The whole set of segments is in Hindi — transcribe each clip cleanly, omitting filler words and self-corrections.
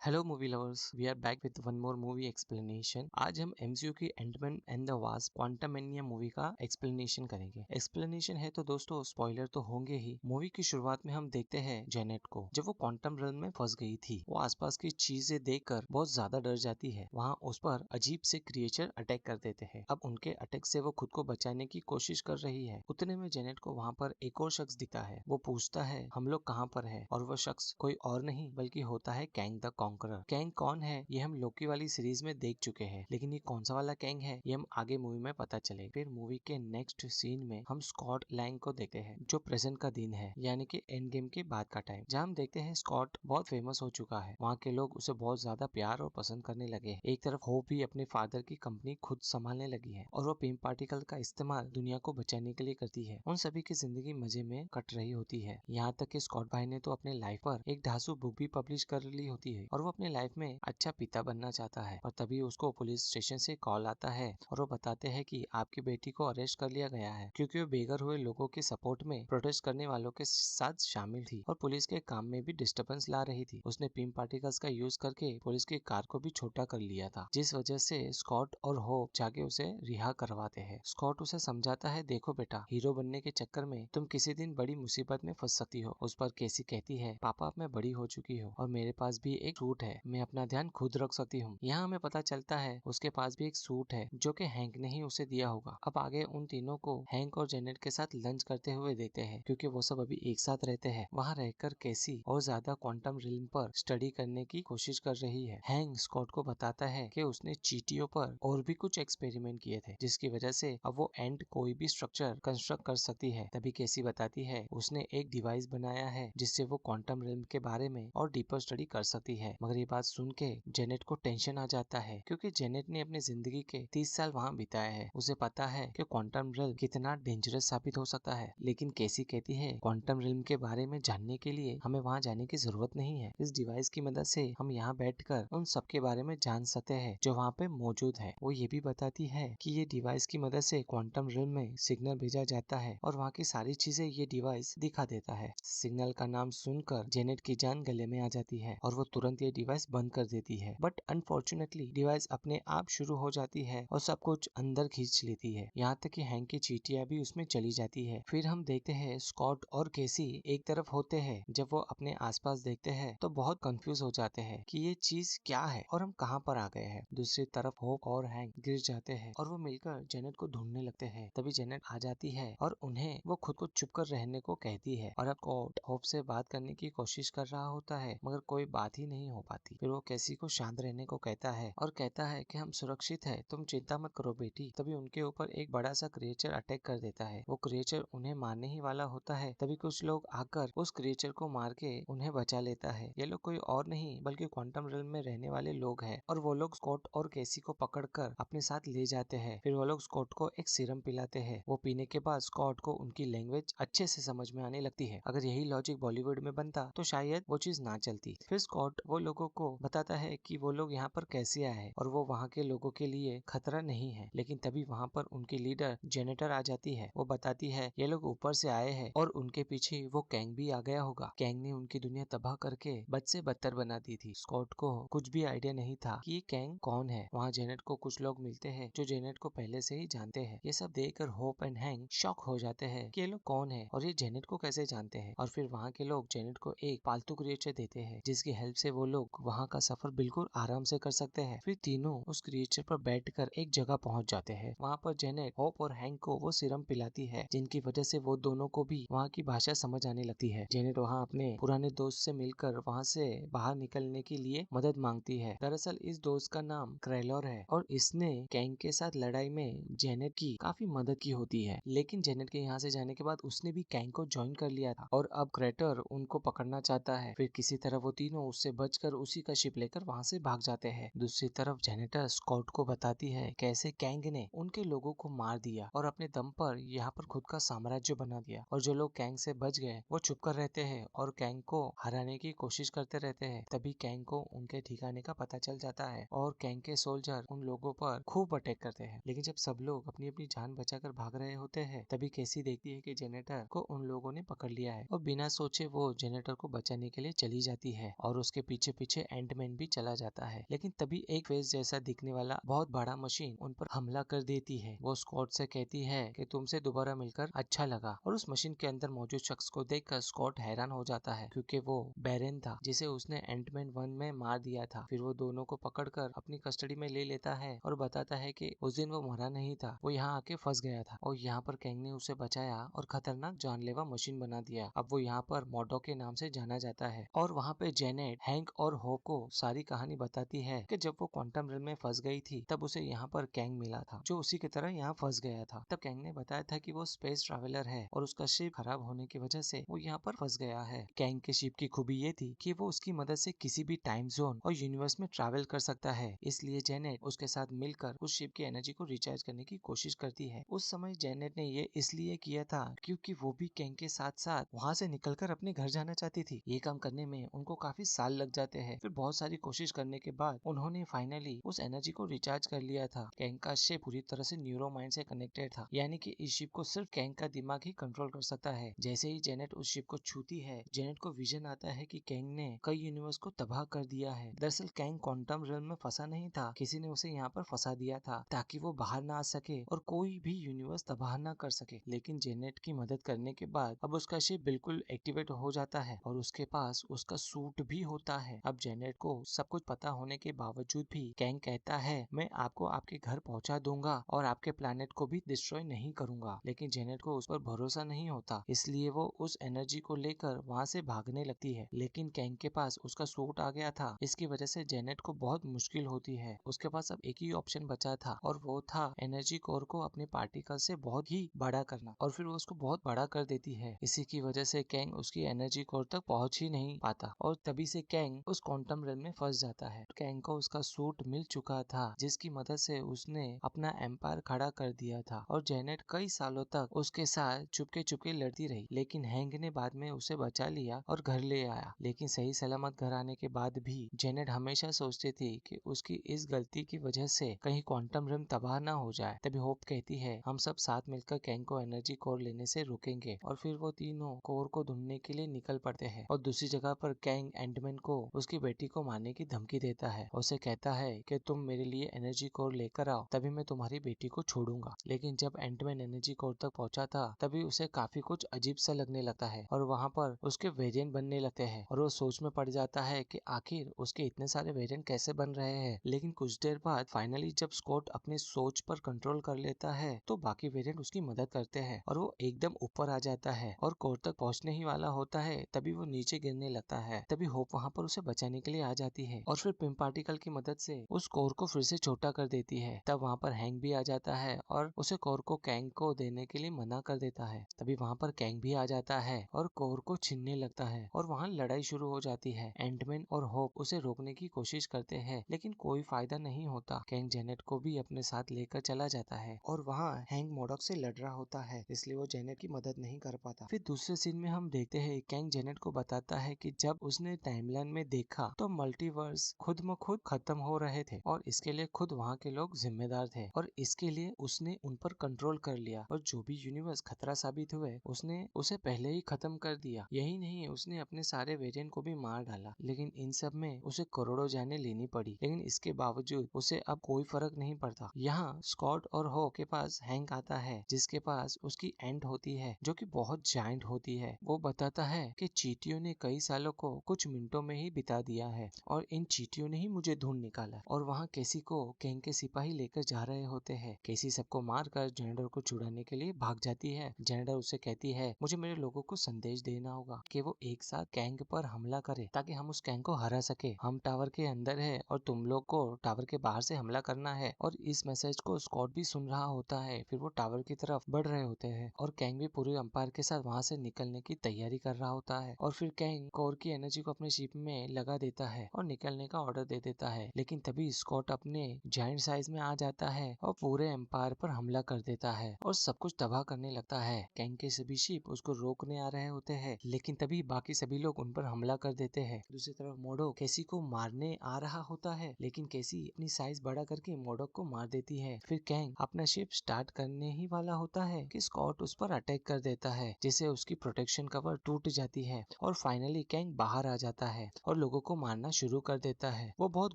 Hello movie lovers, we are back with one more movie explanation. आज हम एमसीयू की Antman and the Wasp Quantumania movie का एक्सप्लेनेशन करेंगे। एक्सप्लेनेशन है तो दोस्तों स्पॉइलर तो होंगे ही। मूवी की शुरुआत में हम देखते हैं जेनेट को, जब वो क्वांटम रिल्म में फंस गई थी। वो आसपास की चीजें देखकर बहुत ज्यादा डर जाती है। वहाँ उस पर अजीब से क्रिएचर अटैक कर देते हैं। अब उनके अटैक से वो खुद को बचाने की कोशिश कर रही है। उतने में जेनेट को वहाँ पर एक और शख्स दिखता है। वो पूछता है हम लोग कहाँ पर है, और वो शख्स कोई और नहीं बल्कि होता है कैंग द कॉन्करर। कैंग कौन है ये हम लोकी वाली सीरीज में देख चुके हैं, लेकिन ये कौन सा वाला कैंग है ये हम आगे मूवी में पता चले। फिर मूवी के नेक्स्ट सीन में हम स्कॉट लैंग को देखते हैं, जो प्रेजेंट का दिन है, यानी कि एंड गेम के बाद का टाइम, जहाँ हम देखते हैं स्कॉट बहुत फेमस हो चुका है। वहाँ के लोग उसे बहुत ज्यादा प्यार और पसंद करने लगे। एक तरफ होप भी अपने फादर की कंपनी खुद संभालने लगी है, और वो पिम पार्टिकल का इस्तेमाल दुनिया को बचाने के लिए करती है। उन सभी की जिंदगी मजे में कट रही होती है। यहाँ तक कि स्कॉट भाई ने तो अपने लाइफ पर एक धांसू बुक भी पब्लिश कर ली होती है, और वो अपने लाइफ में अच्छा पिता बनना चाहता है। और तभी उसको पुलिस स्टेशन से कॉल आता है, और वो बताते हैं कि आपकी बेटी को अरेस्ट कर लिया गया है, क्योंकि वो बेघर हुए लोगों के सपोर्ट में प्रोटेस्ट करने वालों के साथ शामिल थी, और पुलिस के काम में भी डिस्टर्बेंस ला रही थी। उसने पिम पार्टिकल्स का यूज करके पुलिस की कार को भी छोटा कर लिया था, जिस वजह से स्कॉट और होप जाके उसे रिहा करवाते हैं। स्कॉट उसे समझाता है, देखो बेटा, हीरो बनने के चक्कर में तुम किसी दिन बड़ी मुसीबत में फंस सकती हो। उस पर केसी कहती है, पापा अब मैं बड़ी हो चुकी हूँ, और मेरे पास भी एक सूट है, मैं अपना ध्यान खुद रख सकती हूँ। यहाँ हमें पता चलता है उसके पास भी एक सूट है, जो कि हैंक ने ही उसे दिया होगा। अब आगे उन तीनों को हैंक और जेनेट के साथ लंच करते हुए देखते हैं, क्योंकि वो सब अभी एक साथ रहते हैं। वहाँ रहकर कैसी और ज्यादा क्वांटम रिल्म पर स्टडी करने की कोशिश कर रही है। हैंक स्कॉट को बताता है कि उसने चींटियों पर और भी कुछ एक्सपेरिमेंट किए थे, जिसकी वजह से अब वो एंड कोई भी स्ट्रक्चर कंस्ट्रक्ट कर सकती है। तभी कैसी बताती है उसने एक डिवाइस बनाया है, जिससे वो क्वांटम रिल्म के बारे में और डीपर स्टडी कर सकती है। मगर ये बात सुन के जेनेट को टेंशन आ जाता है, क्योंकि जेनेट ने अपनी जिंदगी के 30 साल वहाँ बिताए हैं। उसे पता है कि क्वांटम रिल्म कितना डेंजरस साबित हो सकता है, लेकिन कैसी कहती है क्वांटम रिल्म के बारे में जानने के लिए हमें वहाँ जाने की जरूरत नहीं है। इस डिवाइस की मदद से हम यहाँ बैठकर उन सब के बारे में जान सकते हैं जो वहाँ पे मौजूद है। वो ये भी बताती है कि ये डिवाइस की मदद से क्वांटम रिल्म में सिग्नल भेजा जाता है, और वहाँ की सारी चीजें ये डिवाइस दिखा देता है। सिग्नल का नाम सुनकर जेनेट की जान गले में आ जाती है, और वो तुरंत ये डिवाइस बंद कर देती है। बट अनफॉर्चुनेटली डिवाइस अपने आप शुरू हो जाती है और सब कुछ अंदर खींच लेती है, यहाँ तक कि हैंक की चींटियां भी उसमें चली जाती है। फिर हम देखते हैं स्कॉट और केसी एक तरफ होते हैं। जब वो अपने आसपास देखते हैं तो बहुत कंफ्यूज हो जाते हैं कि ये चीज क्या है और हम कहाँ पर आ गए हैं। दूसरी तरफ होप और हैंक गिर जाते हैं, और वो मिलकर जेनेट को ढूंढने लगते हैं। तभी जेनेट आ जाती है और उन्हें वो खुद को चुप कर रहने को कहती है, और अब स्कॉट होप से बात करने की कोशिश कर रहा होता है, मगर कोई बात ही नहीं हो पाती। फिर वो कैसी को शांत रहने को कहता है, और कहता है कि हम सुरक्षित है, तुम चिंता मत करो बेटी। तभी उनके ऊपर एक बड़ा सा क्रिएचर अटैक कर देता है। वो क्रिएचर उन्हें मारने ही वाला होता है। तभी कुछ लोग आकर उस क्रिएचर को मार के उन्हें बचा लेता है। ये लोग कोई और नहीं बल्कि क्वांटम रिल्म में रहने वाले लोग हैं, और वो लोग स्कॉट और कैसी को पकड़कर अपने साथ ले जाते हैं। फिर वो लोग स्कॉट को एक सीरम पिलाते हैं। वो पीने के बाद स्कॉट को उनकी लैंग्वेज अच्छे से समझ में आने लगती है। अगर यही लॉजिक बॉलीवुड में बनता तो शायद वो चीज ना चलती। फिर स्कॉट वो लोगों को बताता है कि वो लोग यहाँ पर कैसे आए, और वो वहाँ के लोगों के लिए खतरा नहीं है। लेकिन तभी वहाँ पर उनकी लीडर जेनेटर आ जाती है। वो बताती है ये लोग ऊपर से आए हैं, और उनके पीछे वो कैंग भी आ गया होगा। कैंग ने उनकी दुनिया तबाह करके बद से बदतर बना दी थी। स्कॉट को कुछ भी आइडिया नहीं था कि ये कैंग कौन है। वहाँ जेनेट को कुछ लोग मिलते हैं जो जेनेट को पहले से ही जानते हैं। ये सब देखकर होप एंड हैंक शॉक हो जाते हैं कि ये लोग कौन है और ये जेनेट को कैसे जानते हैं। और फिर वहाँ के लोग जेनेट को एक पालतू क्रिएचर देते हैं, जिसकी हेल्प से वो लोग वहाँ का सफर बिल्कुल आराम से कर सकते हैं। फिर तीनों उस क्रिएचर पर बैठकर एक जगह पहुंच जाते हैं। वहाँ पर जेनेट होप और हैंक को वो सीरम पिलाती है, जिनकी वजह से वो दोनों को भी वहाँ की भाषा समझ आने लगती है। जेनेट वहाँ अपने पुराने दोस्त से मिलकर वहाँ से बाहर निकलने के लिए मदद मांगती है। दरअसल इस दोस्त का नाम क्रेलोर है, और इसने कैंग के साथ लड़ाई में जेनेट की काफी मदद की होती है। लेकिन जेनेट के यहाँ से जाने के बाद उसने भी कैंग को ज्वाइन कर लिया था, और अब क्रेटर उनको पकड़ना चाहता है। फिर किसी तरह वो तीनों उससे बचकर उसी का शिप लेकर वहाँ से भाग जाते हैं। दूसरी तरफ जेनेटर स्कॉट को बताती है कैसे कैंग ने उनके लोगों को मार दिया और अपने दम पर यहाँ पर खुद का साम्राज्य बना दिया। और जो लोग कैंग से बच गए वो चुप कर रहते हैं और कैंग को हराने की कोशिश करते रहते हैं। तभी कैंग को उनके ठिकाने का पता चल जाता है, और कैंग के सोल्जर उन लोगों पर खूब अटैक करते हैं। लेकिन जब सब लोग अपनी अपनी जान बचाकर भाग रहे होते हैं, तभी कैसी देखती है कि जेनेटर को उन लोगों ने पकड़ लिया है, और बिना सोचे वो जेनेटर को बचाने के लिए चली जाती है, और उसके पीछे पीछे पीछे एंटमैन भी चला जाता है। लेकिन तभी एक फेस जैसा दिखने वाला बहुत बड़ा मशीन उन पर हमला कर देती है। वो स्कॉट से कहती है कि तुमसे दोबारा मिलकर अच्छा लगा, और उस मशीन के अंदर मौजूद शख्स को देखकर स्कॉट हैरान हो जाता है, क्योंकि वो बैरन था जिसे उसने एंटमैन 1 में मार दिया था। फिर वो दोनों को पकड़कर अपनी कस्टडी में ले लेता है और बताता है कि उस दिन वो मरा नहीं था, वो यहाँ आके फंस गया था और यहाँ पर कैंग ने उसे बचाया और खतरनाक जानलेवा मशीन बना दिया। अब वो यहाँ पर मॉडॉक के नाम से जाना जाता है। और वहाँ पे जेनेट हैंक और हो को सारी कहानी बताती है कि जब वो क्वांटम रिल्म में फंस गई थी तब उसे यहाँ पर कैंग मिला था, जो उसी की तरह यहाँ फंस गया था। तब कैंग ने बताया था कि वो स्पेस ट्रैवलर है और उसका शिप खराब होने की वजह से वो यहाँ पर फंस गया है। कैंग के शिप की खूबी ये थी कि वो उसकी मदद से किसी भी टाइम जोन और यूनिवर्स में ट्रैवल कर सकता है। इसलिए जेनेट उसके साथ मिलकर उस शिप की एनर्जी को रिचार्ज करने की कोशिश करती है। उस समय जेनेट ने ये इसलिए किया था क्योंकि वो भी कैंग के साथ साथ वहाँ से निकलकर अपने घर जाना चाहती थी। ये काम करने में उनको काफी साल लग जाते हैं। फिर बहुत सारी कोशिश करने के बाद उन्होंने फाइनली उस एनर्जी को रिचार्ज कर लिया था। कैंग का शिप पूरी तरह से न्यूरो माइंड से कनेक्टेड था, यानी कि इस शिप को सिर्फ कैंग का दिमाग ही कंट्रोल कर सकता है। जैसे ही जेनेट उस शिप को छूती है, जेनेट को विजन आता है कि कैंग ने कई यूनिवर्स को तबाह कर दिया है। दरअसल कैंग क्वांटम रिल्म में फंसा नहीं था, किसी ने उसे यहाँ पर फंसा दिया था ताकि वो बाहर ना आ सके और कोई भी यूनिवर्स तबाह ना कर सके। लेकिन जेनेट की मदद करने के बाद अब उसका शिप बिल्कुल एक्टिवेट हो जाता है और उसके पास उसका सूट भी होता है। अब जेनेट को सब कुछ पता होने के बावजूद भी कैंग कहता है, मैं आपको आपके घर पहुंचा दूंगा और आपके प्लेनेट को भी डिस्ट्रॉय नहीं करूंगा। लेकिन जेनेट को उस पर भरोसा नहीं होता, इसलिए वो उस एनर्जी को लेकर वहाँ से भागने लगती है। लेकिन कैंग के पास उसका सूट आ गया था, इसकी वजह से जेनेट को बहुत मुश्किल होती है। उसके पास अब एक ही ऑप्शन बचा था और वो था एनर्जी कोर को अपने पार्टिकल से बहुत ही बड़ा करना, और फिर वो उसको बहुत बड़ा कर देती है। इसी की वजह से कैंग उसकी एनर्जी कोर तक पहुंच ही नहीं पाता और तभी से कैंग उस क्वांटम रिल्म में फंस जाता है। कैंग को उसका सूट मिल चुका था जिसकी मदद से उसने अपना एम्पायर खड़ा कर दिया था और जेनेट कई सालों तक उसके साथ चुपके चुपके लड़ती रही। लेकिन हैंग ने बाद में उसे बचा लिया और घर ले आया। लेकिन सही सलामत घर आने के बाद भी जेनेट हमेशा सोचती थी कि उसकी इस गलती की वजह से कहीं क्वांटम रिल्म तबाह ना हो जाए। तभी होप कहती है, हम सब साथ मिलकर कैंग को एनर्जी कोर लेने से रोकेंगे। और फिर वो तीनों कोर को ढूंढने के लिए निकल पड़ते हैं। और दूसरी जगह पर कैंग एंटमैन को उसकी बेटी को मारने की धमकी देता है। उसे कहता है कि तुम मेरे लिए एनर्जी कोर लेकर आओ, तभी मैं तुम्हारी बेटी को छोड़ूंगा। लेकिन जब एंटमैन एनर्जी कोर तक पहुंचा था तभी उसे काफी कुछ अजीब सा लगने लगता है और वहाँ पर उसके वेरिएंट बनने लगते हैं और वो सोच में पड़ जाता है कि आखिर उसके इतने सारे वेरिएंट कैसे बन रहे हैं। लेकिन कुछ देर बाद फाइनली जब स्कॉट अपनी सोच पर कंट्रोल कर लेता है तो बाकी वेरिएंट उसकी मदद करते हैं और वो एकदम ऊपर आ जाता है और कोर तक पहुंचने ही वाला होता है। तभी वो नीचे गिरने लगता है। तभी होप वहाँ पर उसे बचाने के लिए आ जाती है और फिर पिम पार्टिकल की मदद से उस कोर को फिर से छोटा कर देती है। तब वहाँ पर हैंग भी आ जाता है और उसे कोर को कैंग को देने के लिए मना कर देता है। तभी वहाँ पर कैंग भी आ जाता है और कोर को छीनने लगता है और वहाँ लड़ाई शुरू हो जाती है। एंटमैन और होप उसे रोकने की कोशिश करते हैं लेकिन कोई फायदा नहीं होता। कैंग जेनेट को भी अपने साथ लेकर चला जाता है और वहाँ हैंग मॉडॉक से लड़ रहा होता है, इसलिए वो जेनेट की मदद नहीं कर पाता। फिर दूसरे सीन में हम देखते हैं कैंग जेनेट को बताता है कि जब उसने टाइमलाइन में देखा तो मल्टीवर्स खुद म खुद खत्म हो रहे थे और इसके लिए खुद वहाँ के लोग जिम्मेदार थे और इसके लिए उसने उन पर कंट्रोल कर लिया और जो भी यूनिवर्स खतरा साबित हुए उसने उसे पहले ही खत्म कर दिया। यही नहीं, उसने अपने सारे वेरिएंट को भी मार डाला। लेकिन इन सब में उसे करोड़ों जानें लेनी पड़ी, लेकिन इसके बावजूद उसे अब कोई फर्क नहीं पड़ता। यहाँ स्कॉट और हो के पास हैंक आता है जिसके पास उसकी एंट होती है जो कि बहुत जायंट होती है। वो बताता है कि चींटियों ने कई सालों को कुछ मिनटों में ही बिता दिया है और इन चींटियों ने ही मुझे ढूंढ निकाला। और वहाँ केसी को कैंग के सिपाही लेकर जा रहे होते हैं। केसी सबको मारकर जेनेटर को छुड़ाने के लिए भाग जाती है। जेनेटर उसे कहती है, मुझे मेरे लोगों को संदेश देना होगा कि वो एक साथ कैंग पर हमला करे ताकि हम उस कैंग को हरा सके। हम टावर के अंदर है और तुम लोग को टावर के बाहर से हमला करना है। और इस मैसेज को स्कॉट भी सुन रहा होता है। फिर वो टावर की तरफ बढ़ रहे होते हैं और कैंग भी पूरे अंपायर के साथ वहाँ से निकलने की तैयारी कर रहा होता है। और फिर कैंग कोर की एनर्जी को अपने शिप में लगा देता है और निकलने का ऑर्डर दे देता है। लेकिन तभी स्कॉट अपने जायंट साइज में आ जाता है और पूरे एम्पायर पर हमला कर देता है और सब कुछ तबाह करने लगता है। कैंग के सभी शिप उसको रोकने आ रहे होते हैं लेकिन तभी बाकी सभी लोग उन पर हमला कर देते हैं। दूसरी तरफ मोडो केसी को मारने आ रहा होता है लेकिन केसी अपनी साइज बड़ा करके मोडोक को मार देती है। फिर कैंग अपना शिप स्टार्ट करने ही वाला होता है कि स्कॉट उस पर अटैक कर देता है जिससे उसकी प्रोटेक्शन कवर टूट जाती है और फाइनली कैंग बाहर आ जाता है और लोगों को मारना शुरू कर देता है। वो बहुत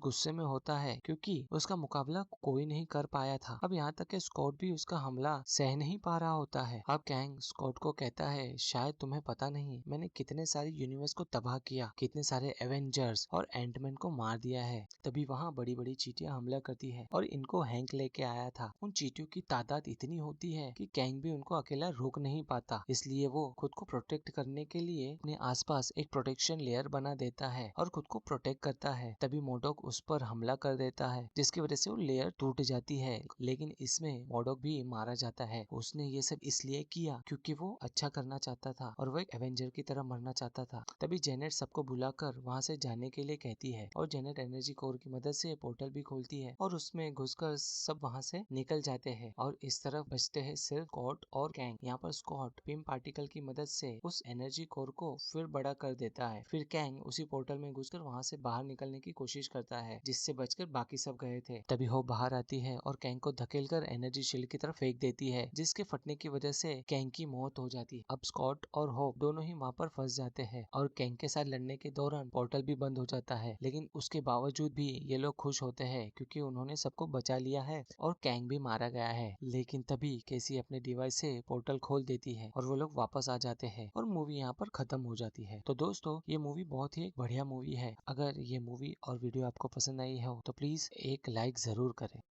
गुस्से में होता है क्योंकि उसका मुकाबला कोई नहीं कर पाया था। अब यहाँ तक कि स्कॉट भी उसका हमला सह नहीं पा रहा होता है। अब कैंग स्कॉट को कहता है, शायद तुम्हें पता नहीं मैंने कितने सारे यूनिवर्स को तबाह किया, कितने सारे एवेंजर्स और एंटमैन को मार दिया है। तभी वहाँ बड़ी बड़ी चींटियां हमला करती है और इनको हैंक लेके आया था। उन चींटियों की तादाद इतनी होती है कि कैंग भी उनको अकेला रोक नहीं पाता, इसलिए वो खुद को प्रोटेक्ट करने के लिए अपने आसपास एक प्रोटेक्शन लेयर बना देता है और खुद को प्रोटेक्ट करता है। तभी मोडोक उस पर हमला कर देता है जिसकी वजह से वो लेयर टूट जाती है, लेकिन इसमें मोडोक भी मारा जाता है। उसने ये सब इसलिए किया क्योंकि वो अच्छा करना चाहता था और वो एक एवेंजर की तरह मरना चाहता था। तभी जेनेट सबको बुलाकर वहाँ से जाने के लिए कहती है और जेनेट एनर्जी कोर की मदद से पोर्टल भी खोलती है और उसमें घुसकर सब वहाँ से निकल जाते हैं और इस तरफ बचते हैं सिर्फ स्कॉट और कैंग। यहाँ पर स्कॉट पिम पार्टिकल की मदद से उस एनर्जी कोर को फिर बड़ा कर देता है। फिर कैंग उसी पोर्टल में घुसकर वहाँ से बाहर निकलने की कोशिश करता है जिससे बचकर बाकी सब गए थे। तभी होप बाहर आती है और कैंग को धकेलकर एनर्जी शील्ड की तरफ फेंक देती है जिसके फटने की वजह से कैंग की मौत हो जाती है। अब स्कॉट और होप दोनों ही वहाँ पर फंस जाते हैं और कैंग के साथ लड़ने के दौरान पोर्टल भी बंद हो जाता है, लेकिन उसके बावजूद भी ये लोग खुश होते हैं क्योंकि उन्होंने सबको बचा लिया है और कैंग भी मारा गया है। लेकिन तभी केसी अपने डिवाइस से पोर्टल खोल देती है और वो लोग वापस आ जाते हैं और मूवी यहाँ पर खत्म हो जाती है। तो दोस्तों ये मूवी बहुत ही एक बढ़िया मूवी है। अगर ये मूवी और वीडियो आपको पसंद आई हो तो प्लीज एक लाइक जरूर करें।